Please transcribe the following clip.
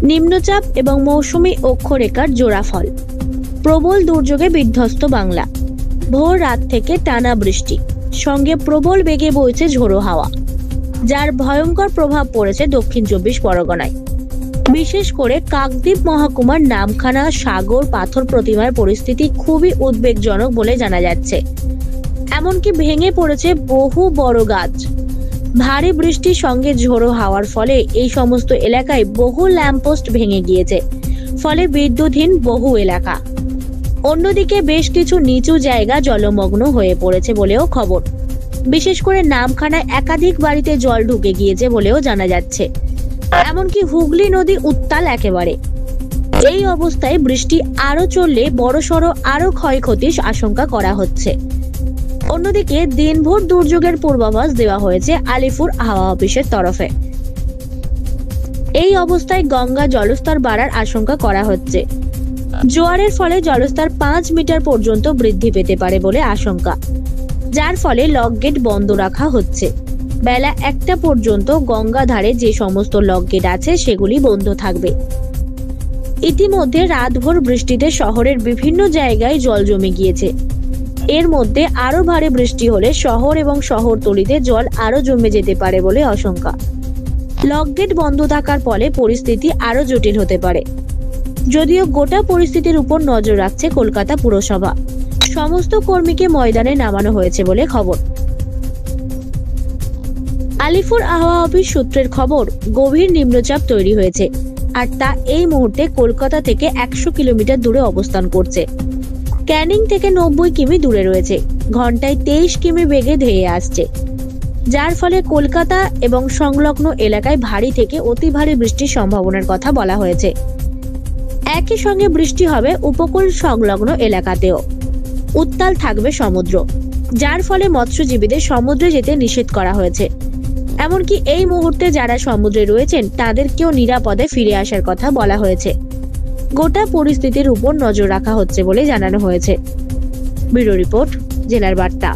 নিম্নচাপ এবং মৌসুমী অক্ষরেখার জোড়াফল। প্রবল দুর্যোগে বিধ্বস্ত বাংলা। ভোর রাত থেকে টানা বৃষ্টি, সঙ্গে প্রবল বেগে বইছে ঝোড়ো হাওয়া, যার ভয়ঙ্কর প্রভাব পড়েছে দক্ষিণ 24 পরগনায়। বিশেষ করে কাকদ্বীপ মহকুমার নামখানা সাগর পাথর প্রতিমার পরিস্থিতি খুবই উদ্বেগজনক বলে জানা যাচ্ছে। এমনকি ভেঙে পড়েছে বহু বড় গাছ। ভারী বৃষ্টির সঙ্গে ঝোড়ো হাওয়ার ফলে এই সমস্ত এলাকায় বহু ল্যাম্পপোস্ট ভেঙে গিয়েছে, ফলে বিদ্যুৎহীন বহু এলাকা। অন্যদিকে বেশ কিছু নিচু জায়গা জলমগ্ন হয়ে পড়েছে বলেও খবর। বিশেষ করে নামখানায় একাধিক বাড়িতে জল ঢুকে গিয়েছে বলেও জানা যাচ্ছে। এমনকি হুগলি নদী উত্তাল একেবারে। এই অবস্থায় বৃষ্টি আরো চললে বড়সড় আরো ক্ষয়ক্ষতির আশঙ্কা করা হচ্ছে। অন্যদিকে দিনভর দুর্যোগের পূর্বাভাস দেওয়া হয়েছে আলিপুর হাওয়া অফিসের তরফে। এই অবস্থায় গঙ্গা জলস্তর বাড়ার আশঙ্কা করা হচ্ছে। জোয়ারের ফলে জলস্তর 5 মিটার পর্যন্ত বৃদ্ধি পেতে পারে বলে আশঙ্কা, যার ফলে লক গেট বন্ধ রাখা হচ্ছে। বেলা 1টা পর্যন্ত গঙ্গা ধারে যে সমস্ত লক গেট আছে সেগুলি বন্ধ থাকবে। ইতিমধ্যে রাতভর বৃষ্টিতে শহরের বিভিন্ন জায়গায় জল জমে গিয়েছে। এর মধ্যে আরো ভারী বৃষ্টি হলে শহর এবং শহরতলিতে জল আরো জমে যেতে পারে বলে আশঙ্কা। লক গেট বন্ধ থাকার ফলে পরিস্থিতি আরো জটিল হতে পারে। যদিও গোটা পরিস্থিতির উপর নজর রাখছে কলকাতা পুরসভা। সমস্ত কর্মীকে ময়দানে নামানো হয়েছে বলে খবর। আলিপুর হাওয়া অফিস সূত্রের খবর, গভীর নিম্নচাপ তৈরি হয়েছে, আর তা এই মুহূর্তে কলকাতা থেকে 100 কিলোমিটার দূরে অবস্থান করছে। ক্যানিং থেকে 90 কিমি দূরে রয়েছে, ঘন্টায় 23 কিমি বেগে ধেয়ে আসছে, যার ফলে কলকাতা এবং সংলগ্ন এলাকায় ভারী থেকে অতি ভারী বৃষ্টির সম্ভাবনার কথা বলা হয়েছে। একই সঙ্গে বৃষ্টি হবে উপকূল সংলগ্ন এলাকাতেও। উত্তাল থাকবে সমুদ্র, যার ফলে মৎস্যজীবীদের সমুদ্রে যেতে নিষেধ করা হয়েছে। এমনকি এই মুহূর্তে যারা সমুদ্রে রয়েছেন তাদেরকেও নিরাপদে ফিরে আসার কথা বলা হয়েছে। গোটা পরিস্থিতির উপর নজর রাখা হচ্ছে বলে জানানো হয়েছে। ব্যুরো রিপোর্ট, জেলার বার্তা।